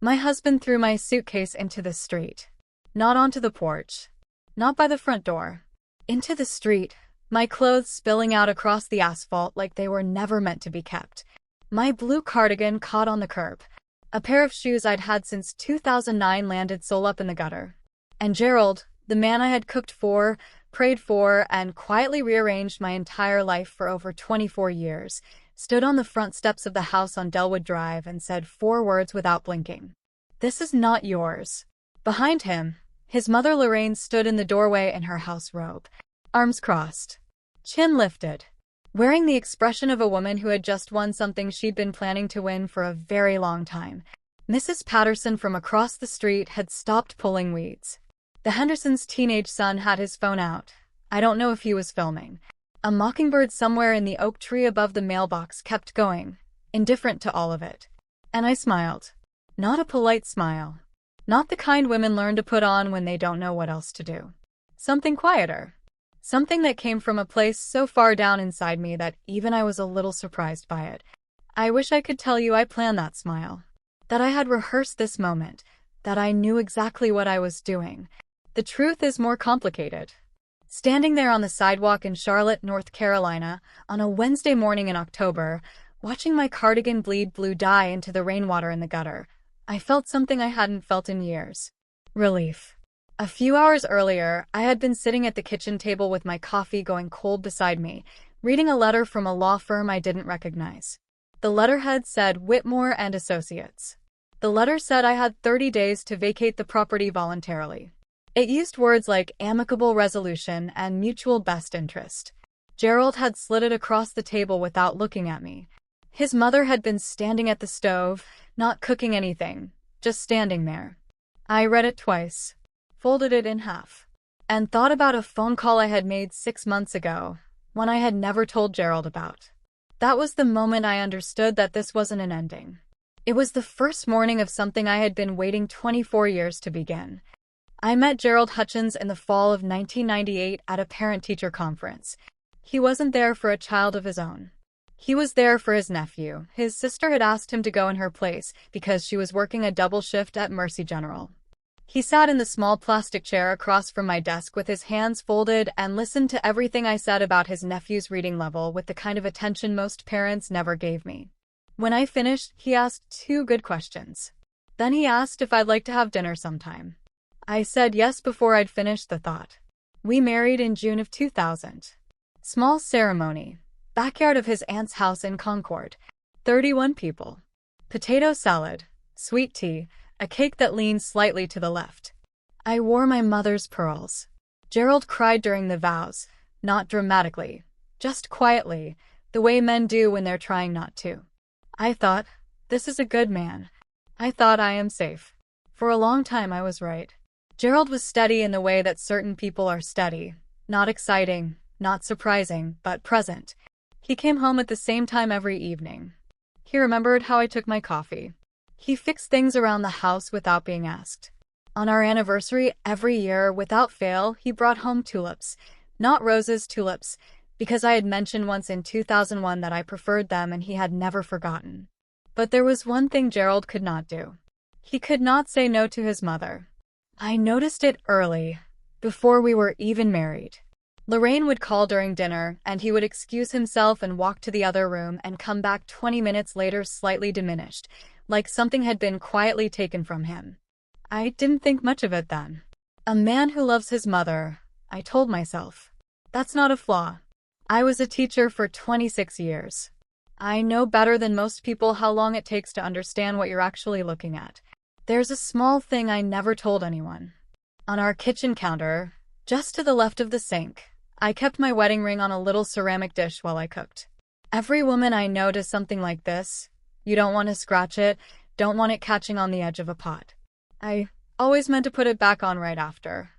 My husband threw my suitcase into the street. Not onto the porch. Not by the front door. Into the street, my clothes spilling out across the asphalt like they were never meant to be kept. My blue cardigan caught on the curb. A pair of shoes I'd had since 2009 landed sole up in the gutter. And Gerald, the man I had cooked for, prayed for, and quietly rearranged my entire life for over 24 years, stood on the front steps of the house on Delwood Drive and said 4 words without blinking. "This is not yours." Behind him, his mother Lorraine stood in the doorway in her house robe, arms crossed, chin lifted, wearing the expression of a woman who had just won something she'd been planning to win for a very long time. Mrs. Patterson from across the street had stopped pulling weeds. The Hendersons' teenage son had his phone out. I don't know if he was filming. A mockingbird somewhere in the oak tree above the mailbox kept going, indifferent to all of it. And I smiled. Not a polite smile. Not the kind women learn to put on when they don't know what else to do. Something quieter. Something that came from a place so far down inside me that even I was a little surprised by it. I wish I could tell you I planned that smile. That I had rehearsed this moment. That I knew exactly what I was doing. The truth is more complicated. Standing there on the sidewalk in Charlotte, North Carolina, on a Wednesday morning in October, watching my cardigan bleed blue dye into the rainwater in the gutter, I felt something I hadn't felt in years. Relief. A few hours earlier, I had been sitting at the kitchen table with my coffee going cold beside me, reading a letter from a law firm I didn't recognize. The letterhead said Whitmore and Associates. The letter said I had 30 days to vacate the property voluntarily. It used words like amicable resolution and mutual best interest. Gerald had slid it across the table without looking at me. His mother had been standing at the stove, not cooking anything, just standing there. I read it twice, folded it in half, and thought about a phone call I had made 6 months ago, one I had never told Gerald about. That was the moment I understood that this wasn't an ending. It was the first morning of something I had been waiting 24 years to begin. I met Gerald Hutchins in the fall of 1998 at a parent-teacher conference. He wasn't there for a child of his own. He was there for his nephew. His sister had asked him to go in her place because she was working a double shift at Mercy General. He sat in the small plastic chair across from my desk with his hands folded and listened to everything I said about his nephew's reading level with the kind of attention most parents never gave me. When I finished, he asked 2 good questions. Then he asked if I'd like to have dinner sometime. I said yes before I'd finished the thought. We married in June of 2000. Small ceremony. Backyard of his aunt's house in Concord. 31 people. Potato salad, sweet tea, a cake that leaned slightly to the left. I wore my mother's pearls. Gerald cried during the vows, not dramatically, just quietly, the way men do when they're trying not to. I thought, this is a good man. I thought I am safe. For a long time I was right. Gerald was steady in the way that certain people are steady. Not exciting, not surprising, but present. He came home at the same time every evening. He remembered how I took my coffee. He fixed things around the house without being asked. On our anniversary, every year, without fail, he brought home tulips. Not roses, tulips, because I had mentioned once in 2001 that I preferred them and he had never forgotten. But there was one thing Gerald could not do. He could not say no to his mother. I noticed it early, before we were even married. Lorraine would call during dinner, and he would excuse himself and walk to the other room and come back 20 minutes later slightly diminished, like something had been quietly taken from him. I didn't think much of it then. A man who loves his mother, I told myself. That's not a flaw. I was a teacher for 26 years. I know better than most people how long it takes to understand what you're actually looking at. There's a small thing I never told anyone. On our kitchen counter, just to the left of the sink, I kept my wedding ring on a little ceramic dish while I cooked. Every woman I know does something like this. You don't want to scratch it, don't want it catching on the edge of a pot. I always meant to put it back on right after.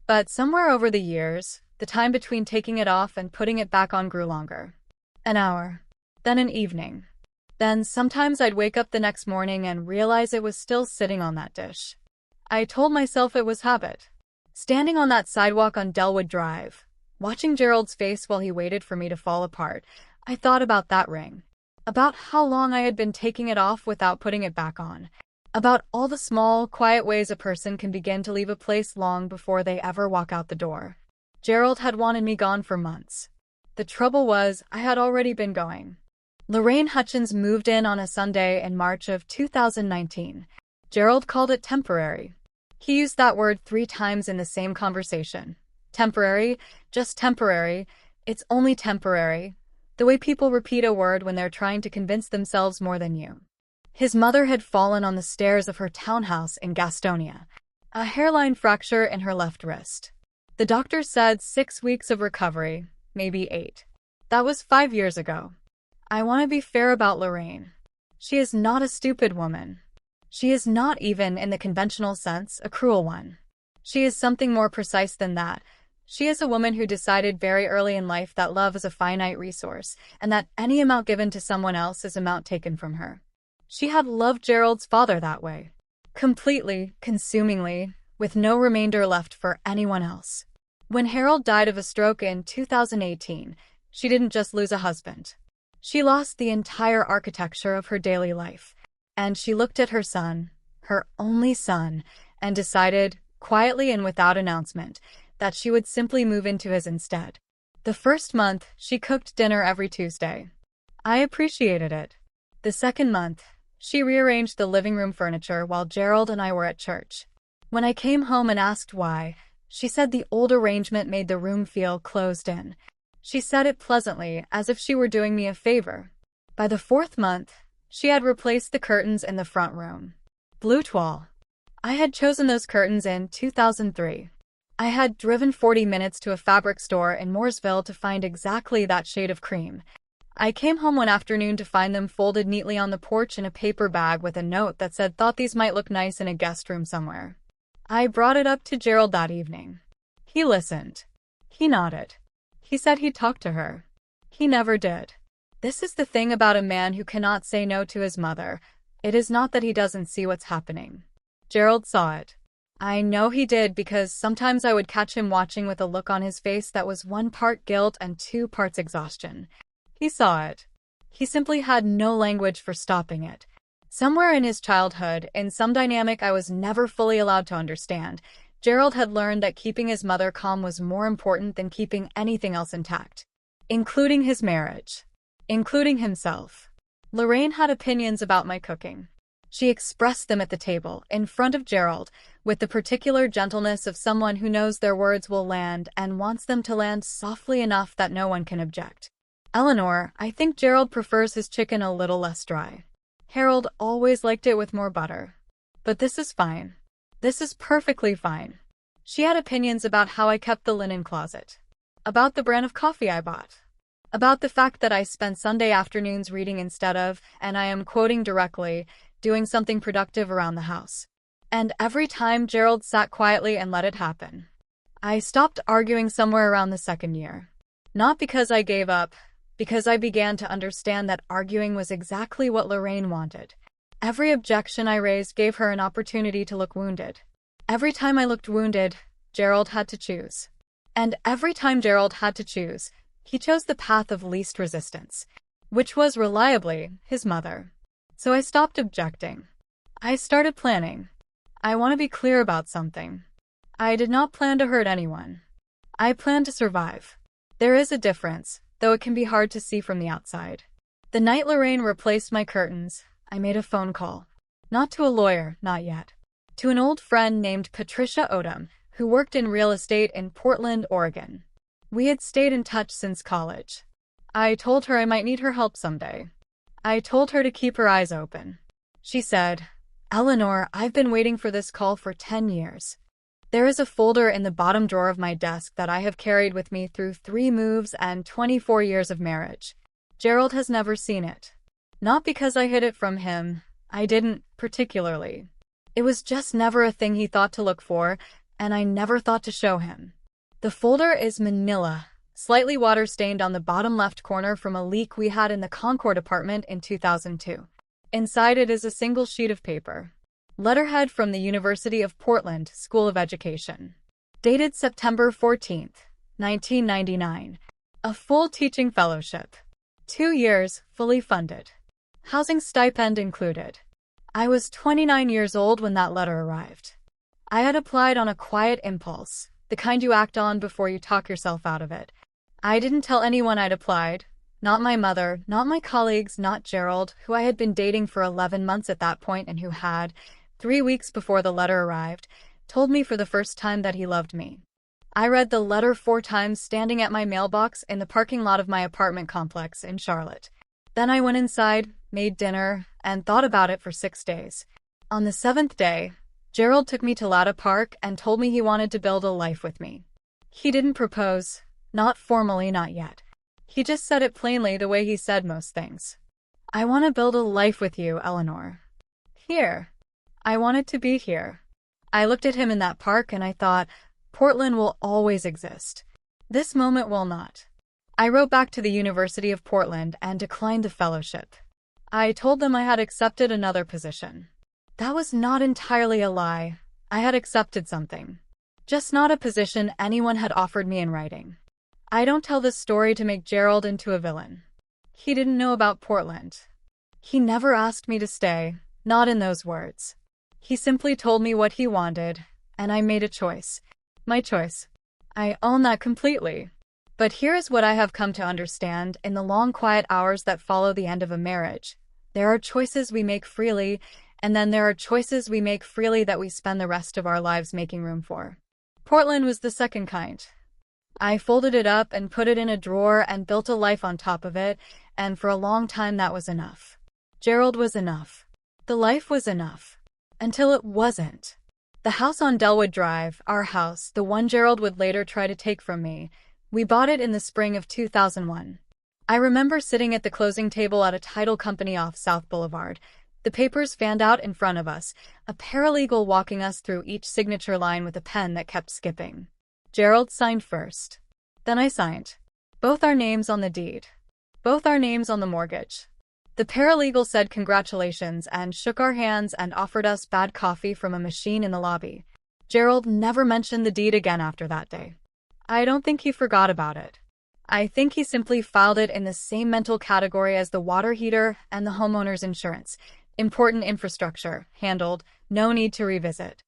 But somewhere over the years, the time between taking it off and putting it back on grew longer. An hour. Then an evening. Then sometimes I'd wake up the next morning and realize it was still sitting on that dish. I told myself it was habit. Standing on that sidewalk on Delwood Drive, watching Gerald's face while he waited for me to fall apart, I thought about that ring. About how long I had been taking it off without putting it back on. About all the small, quiet ways a person can begin to leave a place long before they ever walk out the door. Gerald had wanted me gone for months. The trouble was, I had already been going. Lorraine Hutchins moved in on a Sunday in March of 2019. Gerald called it temporary. He used that word 3 times in the same conversation. Temporary, just temporary, it's only temporary. The way people repeat a word when they're trying to convince themselves more than you. His mother had fallen on the stairs of her townhouse in Gastonia. A hairline fracture in her left wrist. The doctor said 6 weeks of recovery, maybe 8. That was 5 years ago. I want to be fair about Lorraine. She is not a stupid woman. She is not even, in the conventional sense, a cruel one. She is something more precise than that. She is a woman who decided very early in life that love is a finite resource, and that any amount given to someone else is amount taken from her. She had loved Gerald's father that way. Completely, consumingly, with no remainder left for anyone else. When Harold died of a stroke in 2018, she didn't just lose a husband. She lost the entire architecture of her daily life. And she looked at her son, her only son, and decided, quietly and without announcement, that she would simply move into his instead. The first month, she cooked dinner every Tuesday. I appreciated it. The second month, she rearranged the living room furniture while Gerald and I were at church. When I came home and asked why, she said the old arrangement made the room feel closed in. She said it pleasantly, as if she were doing me a favor. By the 4th month, she had replaced the curtains in the front room. Blue toile. I had chosen those curtains in 2003. I had driven 40 minutes to a fabric store in Mooresville to find exactly that shade of cream. I came home one afternoon to find them folded neatly on the porch in a paper bag with a note that said thought these might look nice in a guest room somewhere. I brought it up to Gerald that evening. He listened. He nodded. He said he'd talk to her. He never did. This is the thing about a man who cannot say no to his mother. It is not that he doesn't see what's happening. Gerald saw it. I know he did because sometimes I would catch him watching with a look on his face that was 1 part guilt and 2 parts exhaustion. He saw it. He simply had no language for stopping it. Somewhere in his childhood, in some dynamic I was never fully allowed to understand, Gerald had learned that keeping his mother calm was more important than keeping anything else intact. Including his marriage. Including himself. Lorraine had opinions about my cooking. She expressed them at the table, in front of Gerald, with the particular gentleness of someone who knows their words will land and wants them to land softly enough that no one can object. Eleanor, I think Gerald prefers his chicken a little less dry. Harold always liked it with more butter. But this is fine. This is perfectly fine. She had opinions about how I kept the linen closet. About the brand of coffee I bought. About the fact that I spent Sunday afternoons reading instead of, and I am quoting directly, doing something productive around the house. And every time Gerald sat quietly and let it happen. I stopped arguing somewhere around the 2nd year. Not because I gave up, because I began to understand that arguing was exactly what Lorraine wanted. Every objection I raised gave her an opportunity to look wounded. Every time I looked wounded, Gerald had to choose. And every time Gerald had to choose, he chose the path of least resistance, which was reliably his mother. So I stopped objecting. I started planning. I want to be clear about something. I did not plan to hurt anyone. I planned to survive. There is a difference, though it can be hard to see from the outside. The night Lorraine replaced my curtains, I made a phone call. Not to a lawyer, not yet. To an old friend named Patricia Odom, who worked in real estate in Portland, Oregon. We had stayed in touch since college. I told her I might need her help someday. I told her to keep her eyes open. She said, Eleanor, I've been waiting for this call for 10 years. There is a folder in the bottom drawer of my desk that I have carried with me through 3 moves and 24 years of marriage. Gerald has never seen it. Not because I hid it from him. I didn't, particularly. It was just never a thing he thought to look for, and I never thought to show him. The folder is manila, slightly water-stained on the bottom left corner from a leak we had in the Concord apartment in 2002. Inside it is a single sheet of paper. Letterhead from the University of Portland School of Education. Dated September 14, 1999. A full teaching fellowship. 2 years, fully funded. Housing stipend included. I was 29 years old when that letter arrived. I had applied on a quiet impulse, the kind you act on before you talk yourself out of it. I didn't tell anyone I'd applied. Not my mother, not my colleagues, not Gerald, who I had been dating for 11 months at that point and who had, 3 weeks before the letter arrived, told me for the first time that he loved me. I read the letter 4 times standing at my mailbox in the parking lot of my apartment complex in Charlotte. Then I went inside, made dinner, and thought about it for 6 days. On the 7th day, Gerald took me to Latta Park and told me he wanted to build a life with me. He didn't propose, not formally, not yet. He just said it plainly the way he said most things. I want to build a life with you, Eleanor. Here. I wanted to be here. I looked at him in that park and I thought, Portland will always exist. This moment will not. I wrote back to the University of Portland and declined the fellowship. I told them I had accepted another position. That was not entirely a lie. I had accepted something. Just not a position anyone had offered me in writing. I don't tell this story to make Gerald into a villain. He didn't know about Portland. He never asked me to stay, not in those words. He simply told me what he wanted, and I made a choice. My choice. I own that completely. But here is what I have come to understand in the long quiet hours that follow the end of a marriage. There are choices we make freely, and then there are choices we make freely that we spend the rest of our lives making room for. Portland was the second kind. I folded it up and put it in a drawer and built a life on top of it, and for a long time that was enough. Gerald was enough. The life was enough. Until it wasn't. The house on Delwood Drive, our house, the one Gerald would later try to take from me, we bought it in the spring of 2001. I remember sitting at the closing table at a title company off South Boulevard, the papers fanned out in front of us, a paralegal walking us through each signature line with a pen that kept skipping. Gerald signed first. Then I signed. Both our names on the deed. Both our names on the mortgage. The paralegal said congratulations and shook our hands and offered us bad coffee from a machine in the lobby. Gerald never mentioned the deed again after that day. I don't think he forgot about it. I think he simply filed it in the same mental category as the water heater and the homeowner's insurance. Important infrastructure, handled, no need to revisit.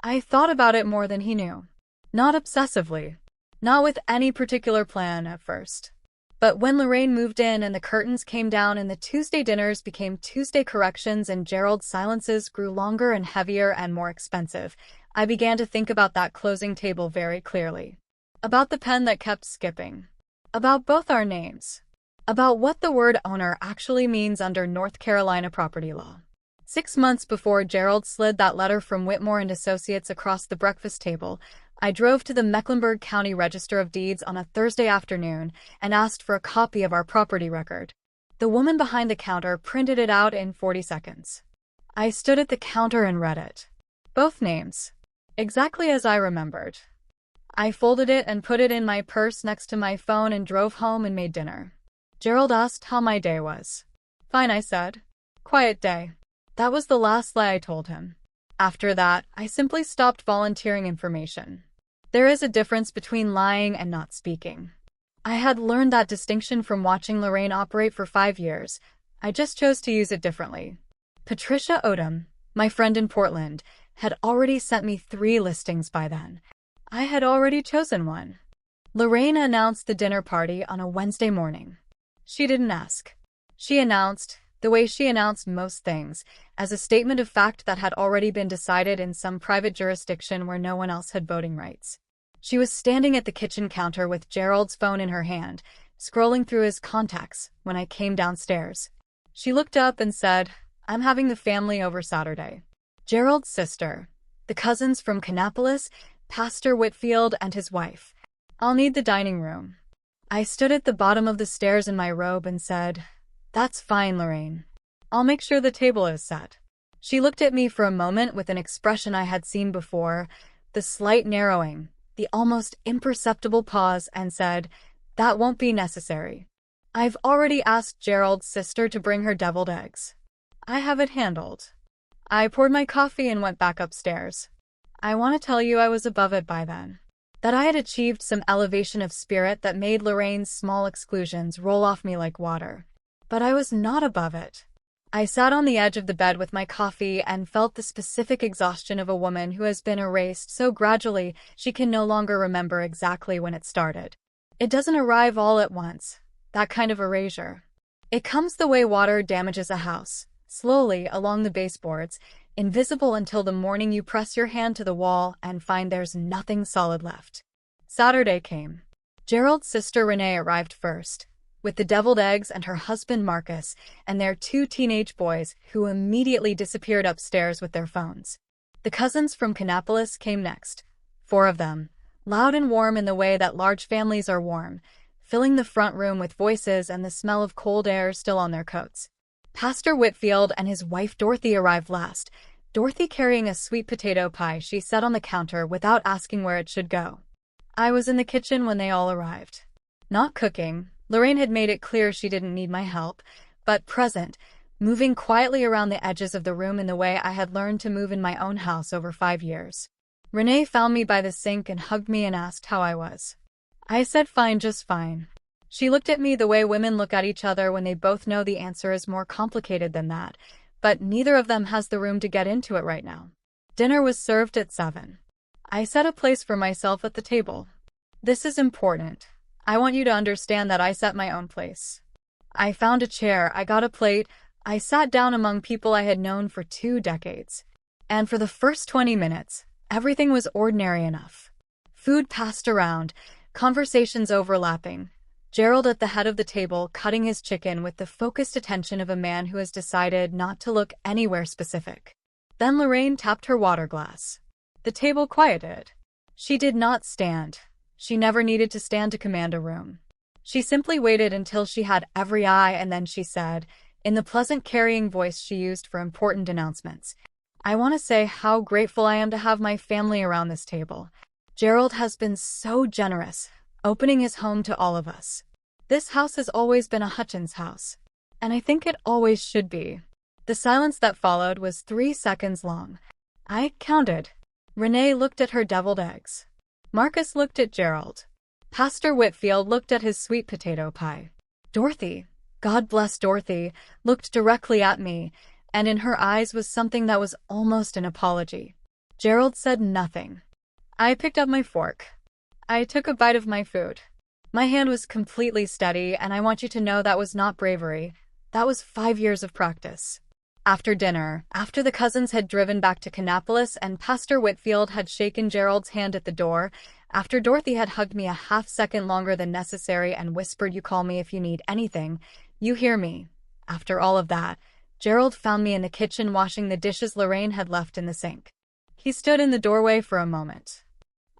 I thought about it more than he knew. Not obsessively. Not with any particular plan at first. But when Lorraine moved in and the curtains came down and the Tuesday dinners became Tuesday corrections and Gerald's silences grew longer and heavier and more expensive, I began to think about that closing table very clearly. About the pen that kept skipping. About both our names. About what the word owner actually means under North Carolina property law. 6 months before Gerald slid that letter from Whitmore and Associates across the breakfast table, I drove to the Mecklenburg County Register of Deeds on a Thursday afternoon and asked for a copy of our property record. The woman behind the counter printed it out in 40 seconds. I stood at the counter and read it. Both names. Exactly as I remembered. I folded it and put it in my purse next to my phone and drove home and made dinner. Gerald asked how my day was. Fine, I said. Quiet day. That was the last lie I told him. After that, I simply stopped volunteering information. There is a difference between lying and not speaking. I had learned that distinction from watching Lorraine operate for 5 years. I just chose to use it differently. Patricia Odom, my friend in Portland, had already sent me 3 listings by then. I had already chosen one. Lorraine announced the dinner party on a Wednesday morning. She didn't ask. She announced, the way she announced most things, as a statement of fact that had already been decided in some private jurisdiction where no one else had voting rights. She was standing at the kitchen counter with Gerald's phone in her hand, scrolling through his contacts, when I came downstairs. She looked up and said, "I'm having the family over Saturday. Gerald's sister, the cousins from Kannapolis, Pastor Whitfield and his wife. I'll need the dining room." I stood at the bottom of the stairs in my robe and said, "That's fine, Lorraine. I'll make sure the table is set." She looked at me for a moment with an expression I had seen before, the slight narrowing, the almost imperceptible pause, and said, "That won't be necessary. I've already asked Gerald's sister to bring her deviled eggs. I have it handled." I poured my coffee and went back upstairs. I want to tell you I was above it by then. That I had achieved some elevation of spirit that made Lorraine's small exclusions roll off me like water. But I was not above it. I sat on the edge of the bed with my coffee and felt the specific exhaustion of a woman who has been erased so gradually she can no longer remember exactly when it started. It doesn't arrive all at once, that kind of erasure. It comes the way water damages a house, slowly along the baseboards, invisible until the morning you press your hand to the wall and find there's nothing solid left. Saturday came. Gerald's sister Renee arrived first, with the deviled eggs and her husband Marcus and their 2 teenage boys who immediately disappeared upstairs with their phones. The cousins from Kannapolis came next, 4 of them, loud and warm in the way that large families are warm, filling the front room with voices and the smell of cold air still on their coats. Pastor Whitfield and his wife Dorothy arrived last, Dorothy carrying a sweet potato pie she set on the counter without asking where it should go. I was in the kitchen when they all arrived. Not cooking. Lorraine had made it clear she didn't need my help, but present, moving quietly around the edges of the room in the way I had learned to move in my own house over 5 years. Renee found me by the sink and hugged me and asked how I was. I said fine, just fine. She looked at me the way women look at each other when they both know the answer is more complicated than that, but neither of them has the room to get into it right now. Dinner was served at 7. I set a place for myself at the table. This is important. I want you to understand that I set my own place. I found a chair, I got a plate, I sat down among people I had known for 2 decades. And for the first 20 minutes, everything was ordinary enough. Food passed around, conversations overlapping. Gerald at the head of the table cutting his chicken with the focused attention of a man who has decided not to look anywhere specific. Then Lorraine tapped her water glass. The table quieted. She did not stand. She never needed to stand to command a room. She simply waited until she had every eye and then she said, in the pleasant carrying voice she used for important announcements, I want to say how grateful I am to have my family around this table. Gerald has been so generous, opening his home to all of us. This house has always been a Hutchins house, and I think it always should be. The silence that followed was 3 seconds long. I counted. Renee looked at her deviled eggs. Marcus looked at Gerald. Pastor Whitfield looked at his sweet potato pie. Dorothy, God bless Dorothy, looked directly at me, and in her eyes was something that was almost an apology. Gerald said nothing. I picked up my fork. I took a bite of my food. My hand was completely steady, and I want you to know that was not bravery. That was 5 years of practice. After dinner, after the cousins had driven back to Kannapolis and Pastor Whitfield had shaken Gerald's hand at the door, after Dorothy had hugged me a half-second longer than necessary and whispered, "You call me if you need anything. You hear me." After all of that, Gerald found me in the kitchen washing the dishes Lorraine had left in the sink. He stood in the doorway for a moment.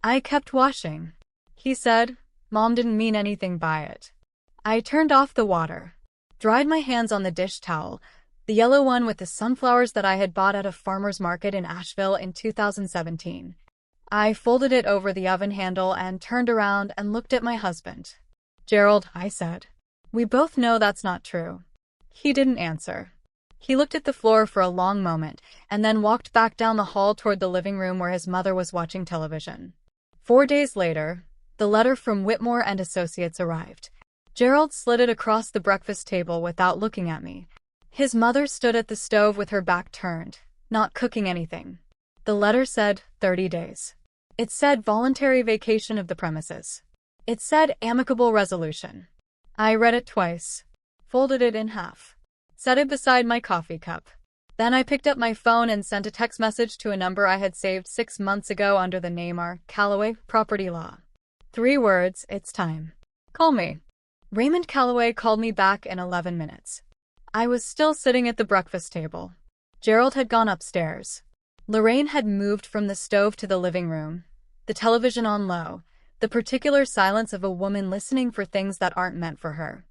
I kept washing. He said, "Mom didn't mean anything by it." I turned off the water, dried my hands on the dish towel, the yellow one with the sunflowers that I had bought at a farmer's market in Asheville in 2017. I folded it over the oven handle and turned around and looked at my husband. "Gerald," I said, "we both know that's not true." He didn't answer. He looked at the floor for a long moment and then walked back down the hall toward the living room where his mother was watching television. 4 days later, the letter from Whitmore and Associates arrived. Gerald slid it across the breakfast table without looking at me. His mother stood at the stove with her back turned, not cooking anything. The letter said 30 days. It said voluntary vacation of the premises. It said amicable resolution. I read it twice, folded it in half, set it beside my coffee cup. Then I picked up my phone and sent a text message to a number I had saved 6 months ago under the name R. Calloway, Property Law. 3 words, it's time. Call me. Raymond Calloway called me back in 11 minutes. I was still sitting at the breakfast table. Gerald had gone upstairs. Lorraine had moved from the stove to the living room, the television on low, the particular silence of a woman listening for things that aren't meant for her.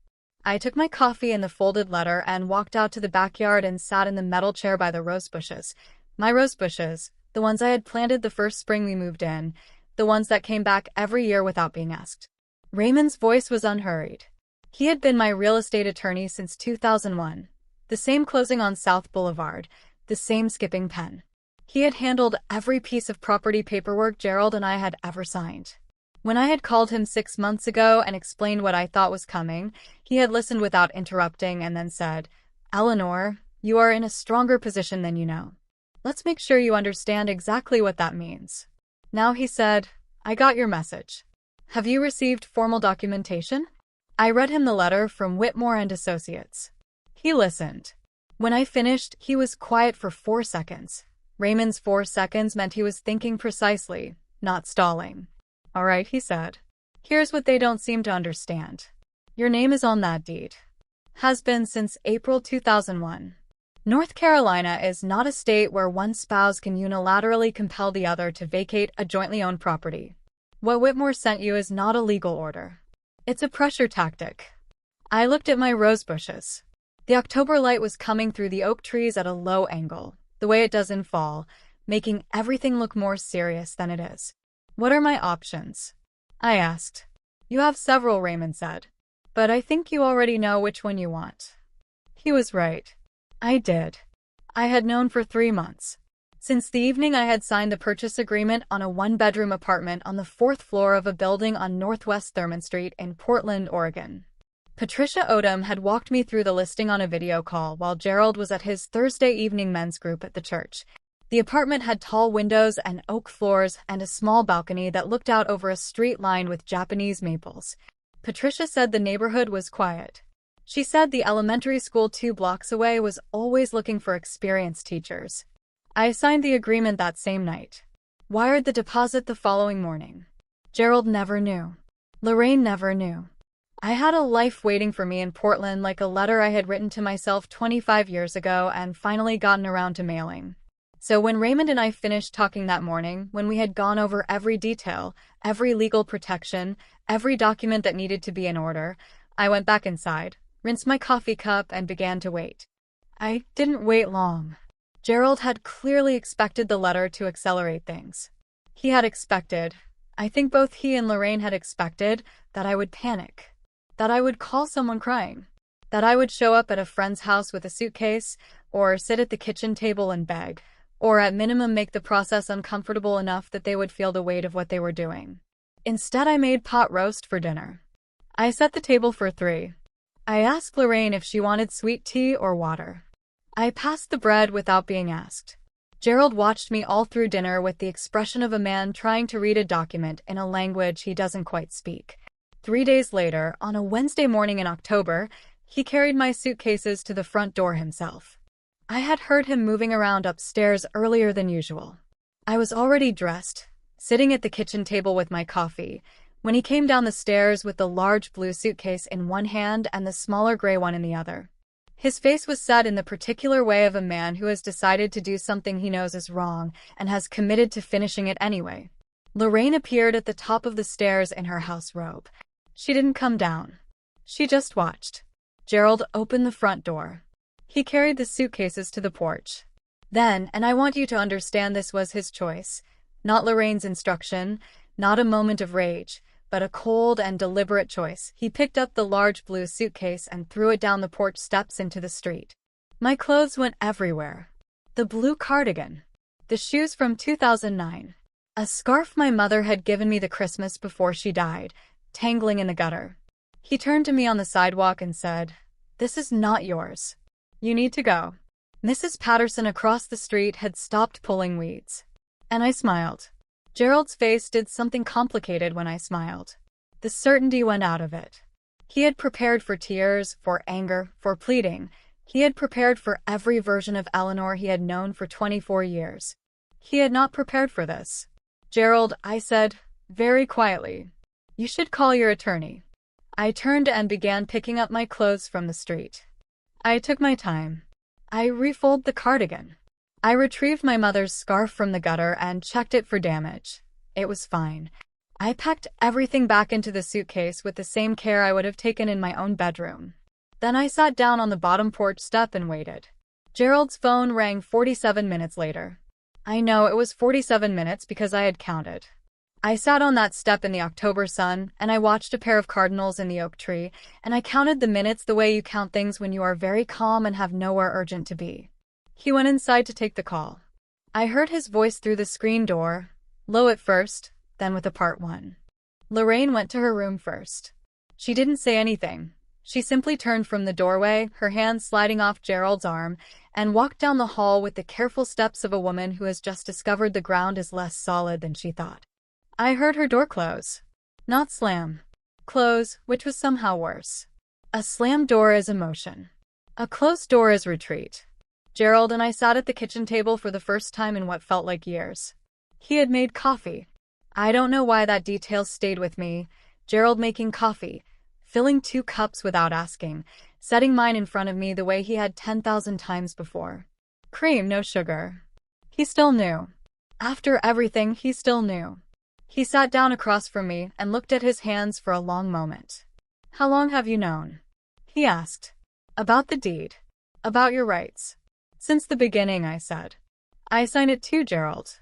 I took my coffee and the folded letter and walked out to the backyard and sat in the metal chair by the rose bushes. My rose bushes, the ones I had planted the first spring we moved in, the ones that came back every year without being asked. Raymond's voice was unhurried. He had been my real estate attorney since 2001, the same closing on South Boulevard, the same skipping pen. He had handled every piece of property paperwork Gerald and I had ever signed. When I had called him 6 months ago and explained what I thought was coming, he had listened without interrupting and then said, "Eleanor, You are in a stronger position than you know. Let's make sure you understand exactly what that means. Now he said, I got your message. Have you received formal documentation? I read him the letter from Whitmore and Associates. He listened. When I finished, he was quiet for 4 seconds. Raymond's 4 seconds meant he was thinking precisely, not stalling. All right, he said. Here's what they don't seem to understand. Your name is on that deed. Has been since April 2001. North Carolina is not a state where one spouse can unilaterally compel the other to vacate a jointly owned property. What Whitmore sent you is not a legal order. It's a pressure tactic. I looked at my rose bushes. The October light was coming through the oak trees at a low angle, the way it does in fall, making everything look more serious than it is. What are my options? I asked. You have several, Raymond said. But I think you already know which one you want. He was right. I did. I had known for 3 months. Since the evening I had signed the purchase agreement on a 1-bedroom apartment on the 4th floor of a building on Northwest Thurman Street in Portland, Oregon. Patricia Odom had walked me through the listing on a video call while Gerald was at his Thursday evening men's group at the church. The apartment had tall windows and oak floors and a small balcony that looked out over a street lined with Japanese maples. Patricia said the neighborhood was quiet. She said the elementary school 2 blocks away was always looking for experienced teachers. I signed the agreement that same night. Wired the deposit the following morning. Gerald never knew. Lorraine never knew. I had a life waiting for me in Portland, like a letter I had written to myself 25 years ago and finally gotten around to mailing. So when Raymond and I finished talking that morning, when we had gone over every detail, every legal protection, every document that needed to be in order, I went back inside, rinsed my coffee cup, and began to wait. I didn't wait long. Gerald had clearly expected the letter to accelerate things. He had expected, I think both he and Lorraine had expected, that I would panic. That I would call someone crying. That I would show up at a friend's house with a suitcase, or sit at the kitchen table and beg, or at minimum make the process uncomfortable enough that they would feel the weight of what they were doing. Instead, I made pot roast for dinner. I set the table for 3. I asked Lorraine if she wanted sweet tea or water. I passed the bread without being asked. Gerald watched me all through dinner with the expression of a man trying to read a document in a language he doesn't quite speak. 3 days later, on a Wednesday morning in October, he carried my suitcases to the front door himself. I had heard him moving around upstairs earlier than usual. I was already dressed, sitting at the kitchen table with my coffee, when he came down the stairs with the large blue suitcase in one hand and the smaller gray one in the other. His face was set in the particular way of a man who has decided to do something he knows is wrong and has committed to finishing it anyway. Lorraine appeared at the top of the stairs in her house robe. She didn't come down. She just watched. Gerald opened the front door. He carried the suitcases to the porch. Then, and I want you to understand this was his choice, not Lorraine's instruction, not a moment of rage, but a cold and deliberate choice. He picked up the large blue suitcase and threw it down the porch steps into the street. My clothes went everywhere. The blue cardigan. The shoes from 2009. A scarf my mother had given me the Christmas before she died, tangling in the gutter. He turned to me on the sidewalk and said, "This is not yours. You need to go." Mrs. Patterson across the street had stopped pulling weeds. And I smiled. Gerald's face did something complicated when I smiled. The certainty went out of it. He had prepared for tears, for anger, for pleading. He had prepared for every version of Eleanor he had known for 24 years. He had not prepared for this. "Gerald," I said, very quietly, "you should call your attorney." I turned and began picking up my clothes from the street. I took my time. I refolded the cardigan. I retrieved my mother's scarf from the gutter and checked it for damage. It was fine. I packed everything back into the suitcase with the same care I would have taken in my own bedroom. Then I sat down on the bottom porch step and waited. Gerald's phone rang 47 minutes later. I know it was 47 minutes because I had counted. I sat on that step in the October sun, and I watched a pair of cardinals in the oak tree, and I counted the minutes the way you count things when you are very calm and have nowhere urgent to be. He went inside to take the call. I heard his voice through the screen door, low at first, then with a part one. Lorraine went to her room first. She didn't say anything. She simply turned from the doorway, her hand sliding off Gerald's arm, and walked down the hall with the careful steps of a woman who has just discovered the ground is less solid than she thought. I heard her door close. Not slam. Close, which was somehow worse. A slammed door is emotion. A closed door is retreat. Gerald and I sat at the kitchen table for the first time in what felt like years. He had made coffee. I don't know why that detail stayed with me. Gerald making coffee, filling 2 cups without asking, setting mine in front of me the way he had 10,000 times before. Cream, no sugar. He still knew. After everything, he still knew. He sat down across from me and looked at his hands for a long moment. How long have you known? He asked. About the deed. About your rights. Since the beginning, I said. I signed it too, Gerald.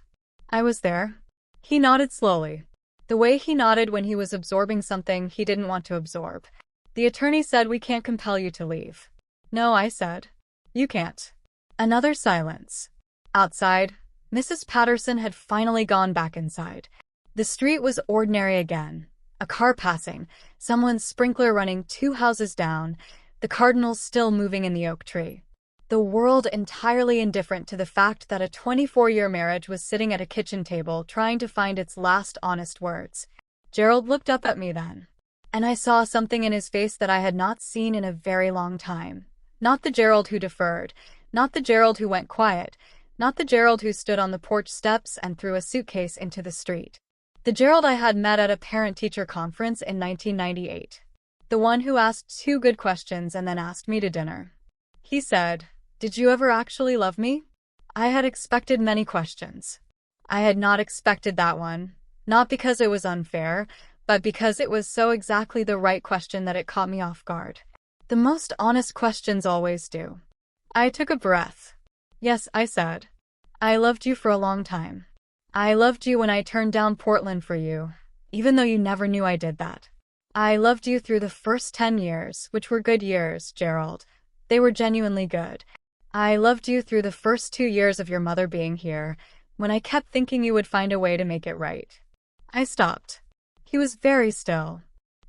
I was there. He nodded slowly. The way he nodded when he was absorbing something he didn't want to absorb. The attorney said we can't compel you to leave. No, I said. You can't. Another silence. Outside, Mrs. Patterson had finally gone back inside. The street was ordinary again. A car passing, someone's sprinkler running 2 houses down, the cardinals still moving in the oak tree. The world entirely indifferent to the fact that a 24-year marriage was sitting at a kitchen table trying to find its last honest words. Gerald looked up at me then, and I saw something in his face that I had not seen in a very long time. Not the Gerald who deferred, not the Gerald who went quiet, not the Gerald who stood on the porch steps and threw a suitcase into the street. The Gerald I had met at a parent-teacher conference in 1998. The one who asked 2 good questions and then asked me to dinner. He said, "Did you ever actually love me?" I had expected many questions. I had not expected that one, not because it was unfair, but because it was so exactly the right question that it caught me off guard. The most honest questions always do. I took a breath. Yes, I said. I loved you for a long time. I loved you when I turned down Portland for you, even though you never knew I did that. I loved you through the first 10 years, which were good years, Gerald. They were genuinely good. I loved you through the first 2 years of your mother being here, when I kept thinking you would find a way to make it right. I stopped. He was very still.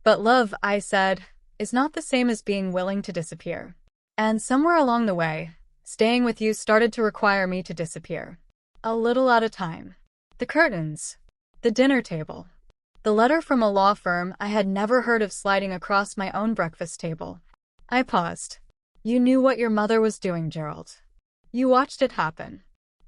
But love, I said, is not the same as being willing to disappear. And somewhere along the way, staying with you started to require me to disappear. A little at a time. The curtains. The dinner table. The letter from a law firm I had never heard of sliding across my own breakfast table. I paused. You knew what your mother was doing, Gerald. You watched it happen.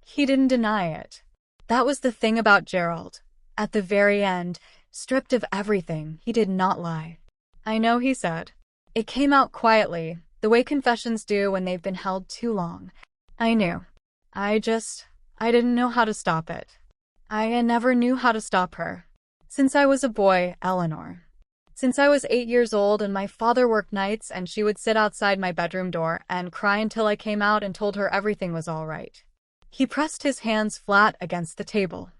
He didn't deny it. That was the thing about Gerald. At the very end, stripped of everything, he did not lie. I know, he said. It came out quietly, the way confessions do when they've been held too long. I knew. I didn't know how to stop it. I never knew how to stop her. Since I was a boy, Eleanor. Since I was 8 years old and my father worked nights and she would sit outside my bedroom door and cry until I came out and told her everything was all right. He pressed his hands flat against the table.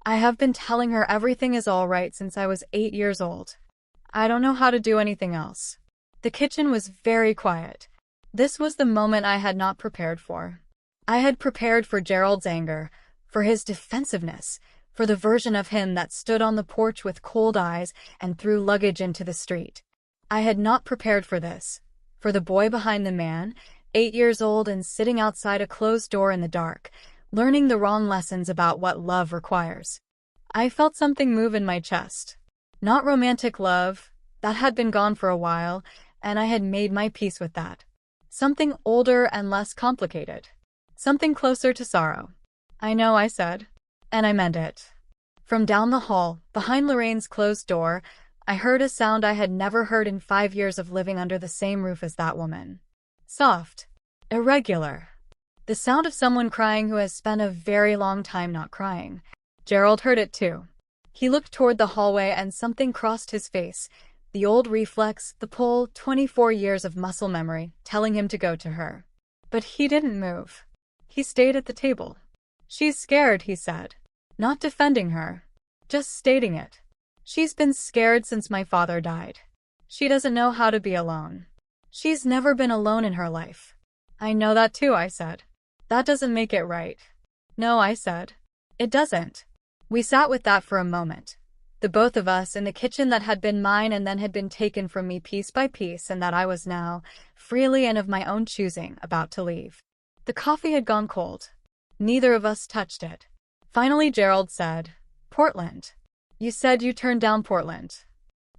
I have been telling her everything is all right since I was 8 years old. I don't know how to do anything else. The kitchen was very quiet. This was the moment I had not prepared for. I had prepared for Gerald's anger, for his defensiveness, for the version of him that stood on the porch with cold eyes and threw luggage into the street. I had not prepared for this, for the boy behind the man, 8 years old and sitting outside a closed door in the dark, learning the wrong lessons about what love requires. I felt something move in my chest. Not romantic love, that had been gone for a while, and I had made my peace with that. Something older and less complicated. Something closer to sorrow. I know, I said. And I meant it. From down the hall, behind Lorraine's closed door, I heard a sound I had never heard in 5 years of living under the same roof as that woman. Soft. Irregular. The sound of someone crying who has spent a very long time not crying. Gerald heard it too. He looked toward the hallway and something crossed his face. The old reflex, the pull, 24 years of muscle memory, telling him to go to her. But he didn't move. He stayed at the table. She's scared, he said. Not defending her. Just stating it. She's been scared since my father died. She doesn't know how to be alone. She's never been alone in her life. I know that too, I said. That doesn't make it right. No, I said. It doesn't. We sat with that for a moment. The both of us in the kitchen that had been mine and then had been taken from me piece by piece and that I was now, freely and of my own choosing, about to leave. The coffee had gone cold. Neither of us touched it. Finally, Gerald said, "Portland. You said you turned down Portland."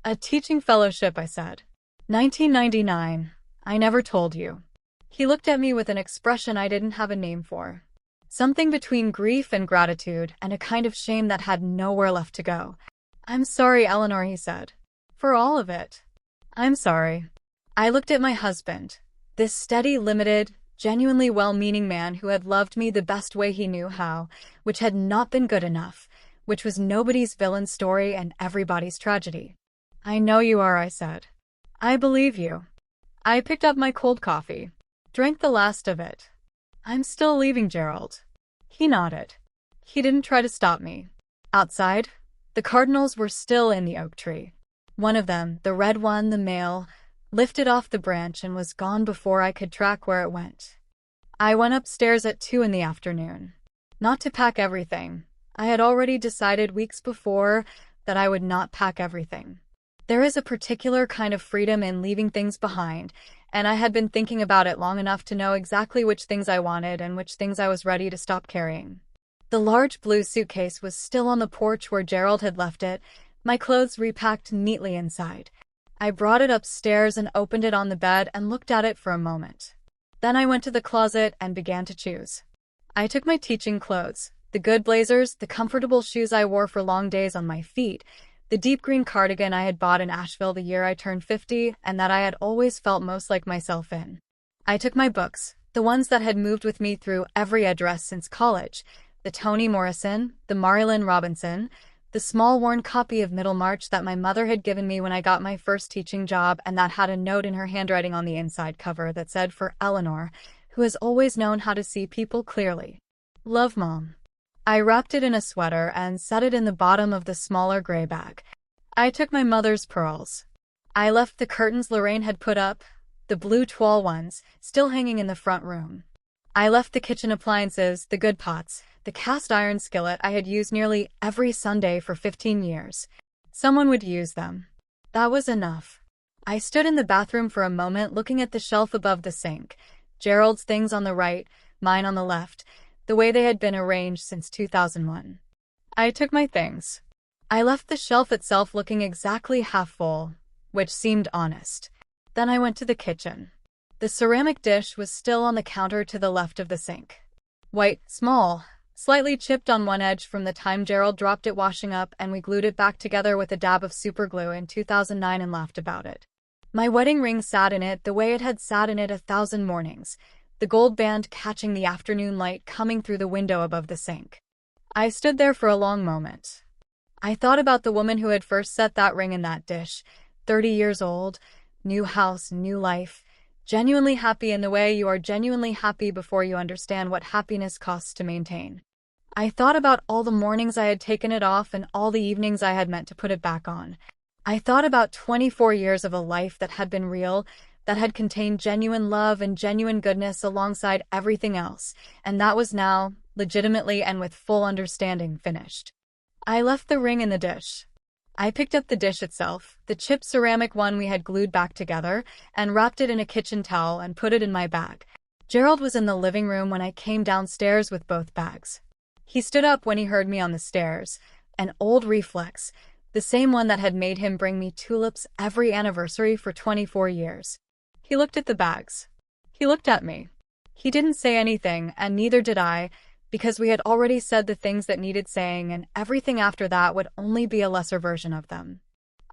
"A teaching fellowship," I said. "1999. I never told you." He looked at me with an expression I didn't have a name for. Something between grief and gratitude, and a kind of shame that had nowhere left to go. "I'm sorry, Eleanor," he said. "For all of it. I'm sorry." I looked at my husband, this steady, limited, genuinely well-meaning man who had loved me the best way he knew how, which had not been good enough, which was nobody's villain story and everybody's tragedy. "I know you are," I said. "I believe you." I picked up my cold coffee, drank the last of it. "I'm still leaving, Gerald." He nodded. He didn't try to stop me. Outside, the cardinals were still in the oak tree. One of them, the red one, the male, lifted off the branch and was gone before I could track where it went. I went upstairs at 2 in the afternoon. Not to pack everything. I had already decided weeks before that I would not pack everything. There is a particular kind of freedom in leaving things behind, and I had been thinking about it long enough to know exactly which things I wanted and which things I was ready to stop carrying. The large blue suitcase was still on the porch where Gerald had left it, my clothes repacked neatly inside. I brought it upstairs and opened it on the bed and looked at it for a moment. Then I went to the closet and began to choose. I took my teaching clothes, the good blazers, the comfortable shoes I wore for long days on my feet, the deep green cardigan I had bought in Asheville the year I turned 50 and that I had always felt most like myself in. I took my books, the ones that had moved with me through every address since college, the Toni Morrison, the Marilyn Robinson, the small worn copy of Middlemarch that my mother had given me when I got my first teaching job and that had a note in her handwriting on the inside cover that said, "For Eleanor, who has always known how to see people clearly. Love, Mom." I wrapped it in a sweater and set it in the bottom of the smaller gray bag. I took my mother's pearls. I left the curtains Lorraine had put up, the blue toile ones, still hanging in the front room. I left the kitchen appliances, the good pots, the cast iron skillet I had used nearly every Sunday for 15 years. Someone would use them. That was enough. I stood in the bathroom for a moment looking at the shelf above the sink, Gerald's things on the right, mine on the left, the way they had been arranged since 2001. I took my things. I left the shelf itself looking exactly half full, which seemed honest. Then I went to the kitchen. The ceramic dish was still on the counter to the left of the sink. White, small, slightly chipped on one edge from the time Gerald dropped it washing up and we glued it back together with a dab of superglue in 2009 and laughed about it. My wedding ring sat in it the way it had sat in it 1,000 mornings, the gold band catching the afternoon light coming through the window above the sink. I stood there for a long moment. I thought about the woman who had first set that ring in that dish, 30 years old, new house, new life, genuinely happy in the way you are genuinely happy before you understand what happiness costs to maintain. I thought about all the mornings I had taken it off and all the evenings I had meant to put it back on. I thought about 24 years of a life that had been real, that had contained genuine love and genuine goodness alongside everything else, and that was now, legitimately and with full understanding, finished. I left the ring in the dish. I picked up the dish itself, the chipped ceramic one we had glued back together, and wrapped it in a kitchen towel and put it in my bag. Gerald was in the living room when I came downstairs with both bags. He stood up when he heard me on the stairs, an old reflex, the same one that had made him bring me tulips every anniversary for 24 years. He looked at the bags. He looked at me. He didn't say anything, and neither did I, because we had already said the things that needed saying, and everything after that would only be a lesser version of them.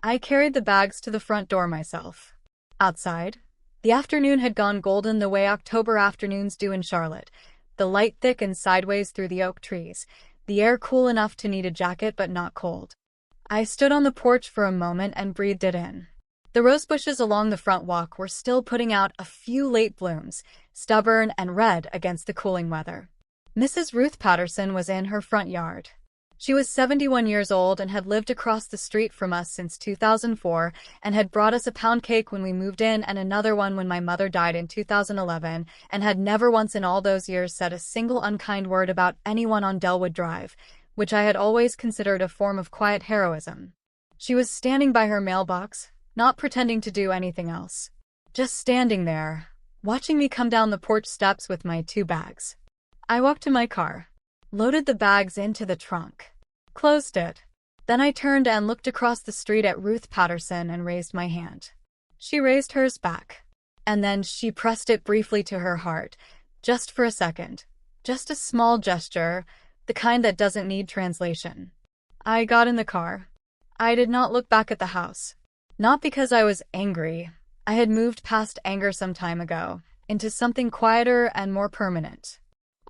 I carried the bags to the front door myself. Outside, the afternoon had gone golden the way October afternoons do in Charlotte, the light thick and sideways through the oak trees, the air cool enough to need a jacket but not cold. I stood on the porch for a moment and breathed it in. The rose bushes along the front walk were still putting out a few late blooms, stubborn and red against the cooling weather. Mrs. Ruth Patterson was in her front yard. She was 71 years old and had lived across the street from us since 2004 and had brought us a pound cake when we moved in and another one when my mother died in 2011 and had never once in all those years said a single unkind word about anyone on Delwood Drive, which I had always considered a form of quiet heroism. She was standing by her mailbox, not pretending to do anything else. Just standing there, watching me come down the porch steps with my 2 bags. I walked to my car, loaded the bags into the trunk, closed it. Then I turned and looked across the street at Ruth Patterson and raised my hand. She raised hers back. And then she pressed it briefly to her heart, just for a second. Just a small gesture, the kind that doesn't need translation. I got in the car. I did not look back at the house. Not because I was angry. I had moved past anger some time ago, into something quieter and more permanent.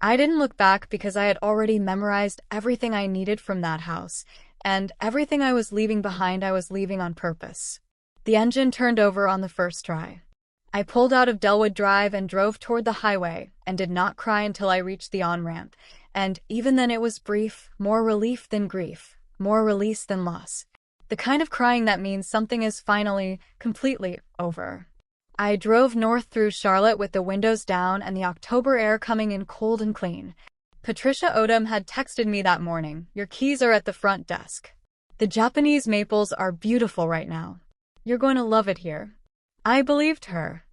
I didn't look back because I had already memorized everything I needed from that house, and everything I was leaving behind I was leaving on purpose. The engine turned over on the first try. I pulled out of Delwood Drive and drove toward the highway, and did not cry until I reached the on-ramp, and even then it was brief, more relief than grief, more release than loss. The kind of crying that means something is finally, completely over. I drove north through Charlotte with the windows down and the October air coming in cold and clean. Patricia Odom had texted me that morning, "Your keys are at the front desk. The Japanese maples are beautiful right now. You're going to love it here." I believed her.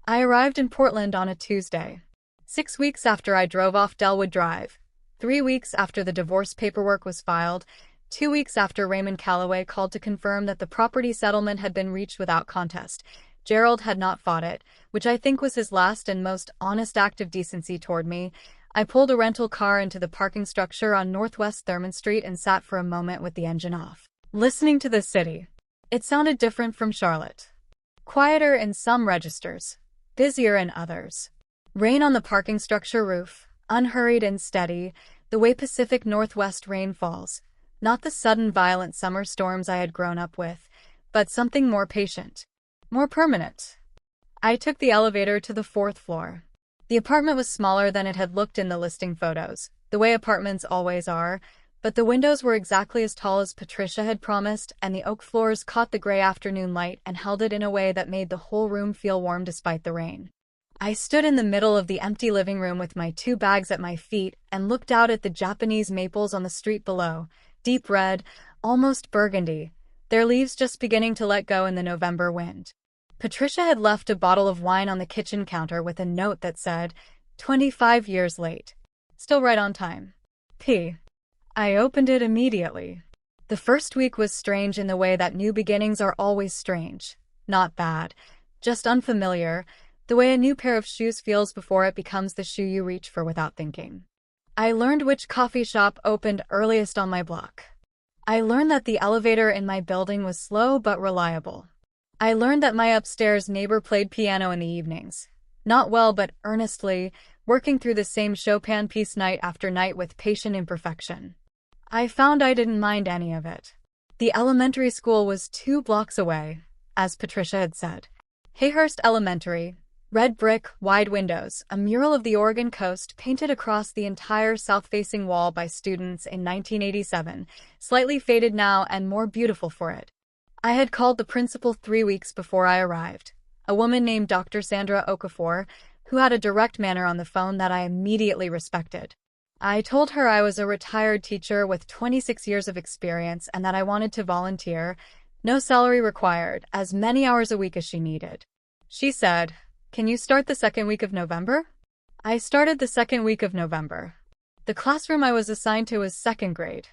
I arrived in Portland on a Tuesday, 6 weeks after I drove off Delwood Drive, 3 weeks after the divorce paperwork was filed, 2 weeks after Raymond Calloway called to confirm that the property settlement had been reached without contest. Gerald had not fought it, which I think was his last and most honest act of decency toward me. I pulled a rental car into the parking structure on Northwest Thurman Street and sat for a moment with the engine off, listening to the city. It sounded different from Charlotte. Quieter in some registers, busier in others. Rain on the parking structure roof, unhurried and steady, the way Pacific Northwest rain falls. Not the sudden violent summer storms I had grown up with, but something more patient, more permanent. I took the elevator to the 4th floor. The apartment was smaller than it had looked in the listing photos, the way apartments always are, but the windows were exactly as tall as Patricia had promised, and the oak floors caught the gray afternoon light and held it in a way that made the whole room feel warm despite the rain. I stood in the middle of the empty living room with my 2 bags at my feet and looked out at the Japanese maples on the street below, deep red, almost burgundy, their leaves just beginning to let go in the November wind. Patricia had left a bottle of wine on the kitchen counter with a note that said, 25 years late. Still right on time. P. I opened it immediately. The first week was strange in the way that new beginnings are always strange. Not bad, just unfamiliar, the way a new pair of shoes feels before it becomes the shoe you reach for without thinking. I learned which coffee shop opened earliest on my block. I learned that the elevator in my building was slow but reliable. I learned that my upstairs neighbor played piano in the evenings. Not well but earnestly, working through the same Chopin piece night after night with patient imperfection. I found I didn't mind any of it. The elementary school was 2 blocks away, as Patricia had said. Hayhurst Elementary, red brick, wide windows, a mural of the Oregon coast painted across the entire south-facing wall by students in 1987, slightly faded now and more beautiful for it. I had called the principal 3 weeks before I arrived, a woman named Dr. Sandra Okafor, who had a direct manner on the phone that I immediately respected. I told her I was a retired teacher with 26 years of experience and that I wanted to volunteer, no salary required, as many hours a week as she needed. She said, "Can you start the 2nd week of November?" I started the 2nd week of November. The classroom I was assigned to was 2nd grade.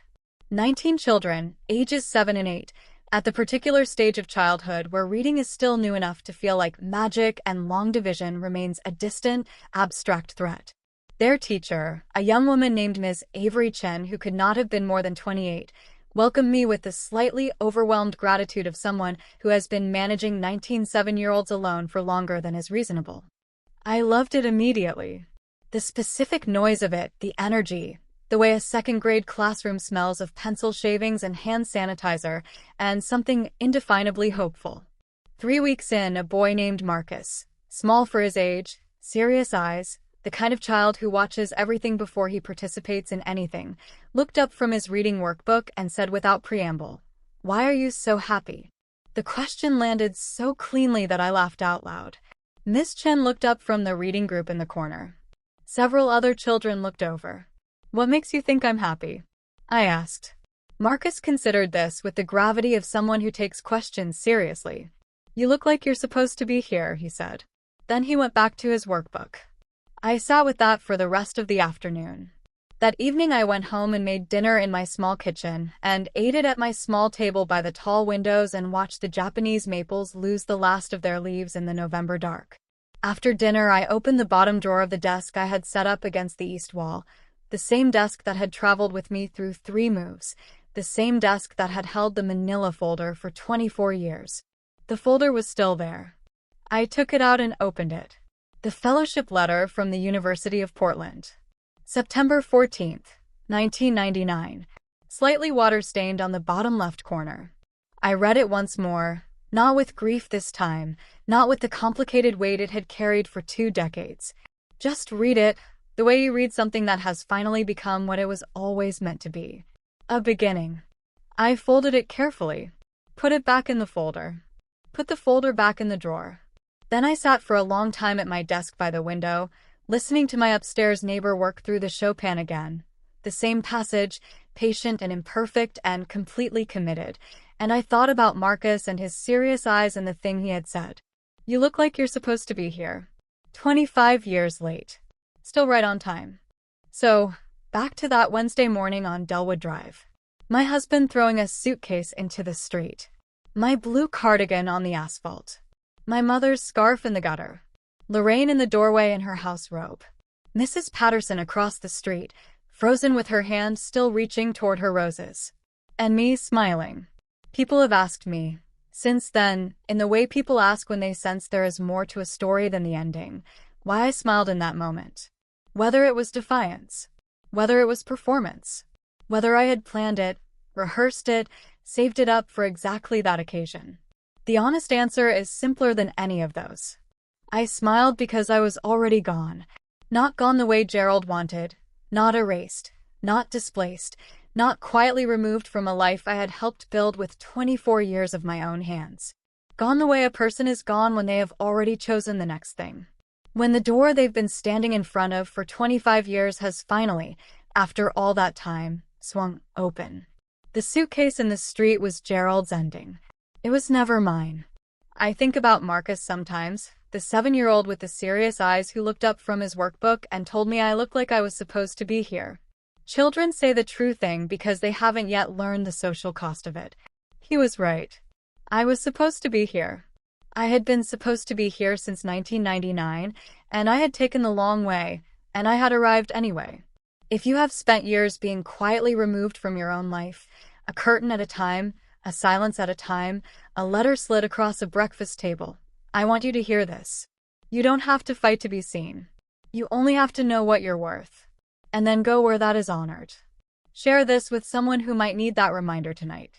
19 children, ages 7 and 8, at the particular stage of childhood where reading is still new enough to feel like magic and long division remains a distant, abstract threat. Their teacher, a young woman named Ms. Avery Chen, who could not have been more than 28, welcomed me with the slightly overwhelmed gratitude of someone who has been managing 19 7-year-olds alone for longer than is reasonable. I loved it immediately. The specific noise of it, the energy, the way a 2nd grade classroom smells of pencil shavings and hand sanitizer, and something indefinably hopeful. 3 weeks in, a boy named Marcus, small for his age, serious eyes, the kind of child who watches everything before he participates in anything, looked up from his reading workbook and said without preamble, "Why are you so happy?" The question landed so cleanly that I laughed out loud. Miss Chen looked up from the reading group in the corner. Several other children looked over. "What makes you think I'm happy?" I asked. Marcus considered this with the gravity of someone who takes questions seriously. "You look like you're supposed to be here," he said. Then he went back to his workbook. I sat with that for the rest of the afternoon. That evening I went home and made dinner in my small kitchen, and ate it at my small table by the tall windows and watched the Japanese maples lose the last of their leaves in the November dark. After dinner I opened the bottom drawer of the desk I had set up against the east wall, the same desk that had traveled with me through 3 moves, the same desk that had held the manila folder for 24 years. The folder was still there. I took it out and opened it. The fellowship letter from the University of Portland. September 14th, 1999. Slightly water-stained on the bottom left corner. I read it once more, not with grief this time, not with the complicated weight it had carried for 2 decades. Just read it, the way you read something that has finally become what it was always meant to be. A beginning. I folded it carefully, put it back in the folder, put the folder back in the drawer. Then I sat for a long time at my desk by the window, listening to my upstairs neighbor work through the Chopin again. The same passage, patient and imperfect and completely committed, and I thought about Marcus and his serious eyes and the thing he had said. You look like you're supposed to be here. 25 years late. Still right on time. So, back to that Wednesday morning on Delwood Drive. My husband throwing a suitcase into the street. My blue cardigan on the asphalt. My mother's scarf in the gutter. Lorraine in the doorway in her house robe. Mrs. Patterson across the street, frozen with her hand still reaching toward her roses. And me smiling. People have asked me, since then, in the way people ask when they sense there is more to a story than the ending, why I smiled in that moment. Whether it was defiance. Whether it was performance. Whether I had planned it, rehearsed it, saved it up for exactly that occasion. The honest answer is simpler than any of those. I smiled because I was already gone. Not gone the way Gerald wanted. Not erased. Not displaced. Not quietly removed from a life I had helped build with 24 years of my own hands. Gone the way a person is gone when they have already chosen the next thing. When the door they've been standing in front of for 25 years has finally, after all that time, swung open. The suitcase in the street was Gerald's ending. It was never mine. I think about Marcus sometimes, the 7-year-old with the serious eyes who looked up from his workbook and told me I looked like I was supposed to be here. Children say the true thing because they haven't yet learned the social cost of it. He was right. I was supposed to be here. I had been supposed to be here since 1999, and I had taken the long way, and I had arrived anyway. If you have spent years being quietly removed from your own life, a curtain at a time, a silence at a time, a letter slid across a breakfast table, I want you to hear this. You don't have to fight to be seen. You only have to know what you're worth. And then go where that is honored. Share this with someone who might need that reminder tonight.